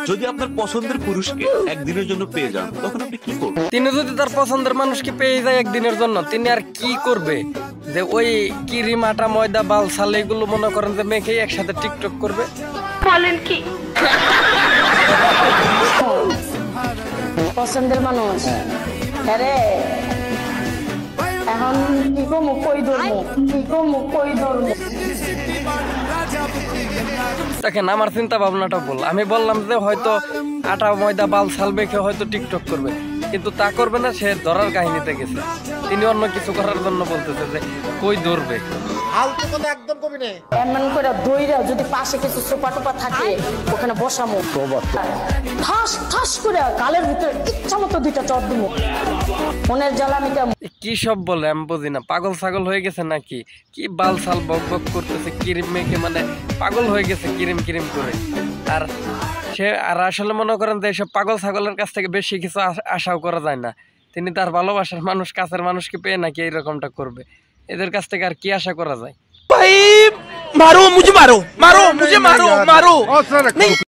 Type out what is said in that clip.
যদি আপনার পছন্দের পুরুষকে একদিনের জন্য পেয়ে যান তখন আপনি কি করবেন? তিনি যদি তার পছন্দের মানুষকে পেয়ে যায় একদিনের জন্য, তিনি আর কি করবে? যে ওই ক্রিম, আটা, ময়দা, বাল ছাল এগুলো মনে করেন যে মেখেই একসাথে টিকটক করবে। বলেন কি পছন্দের মানুষ? আরে এখন কি কমু কই ধরবো, কি কমু কই ধরবো? দেখেন আমার চিন্তা ভাবনাটা বল, আমি বললাম যে হয়তো আটা, ময়দা, বাল ছাল মেখে হয়তো টিকটক করবে, কিন্তু তা করবে না। সে ধরার কাহিনীতে গেছে, তিনি অন্য কিছু করার জন্য বলতেছে যে কই ধরবে। এমন করে দইরা যদি পাশে কিছু সোপা টোপা থাকে ওখানে বসামো, ঠাস ঠাস করে গালের ভিতরে ইচ্ছা মতো দুইটা চট দিব। মনের জ্বালানিটা কি সব বলে আমি বুঝি না, পাগল ছাগল হয়ে গেছে নাকি? কি বাল ছাল বক বক করতেছে ক্রিম মেখে, মানে পাগল হয়ে গেছে ক্রিম ক্রিম করে। আর সে আর আসলে মনে করেন যে এইসব পাগল ছাগলের কাছ থেকে বেশি কিছু আশাও করা যায় না। তিনি তার ভালোবাসার মানুষ, কাছের মানুষকে পেয়ে নাকি এইরকমটা করবে? এদের কাছ থেকে আর কি আশা করা যায়? भाई मारो मुझे, मारो मारो मुझे, मारो मारो।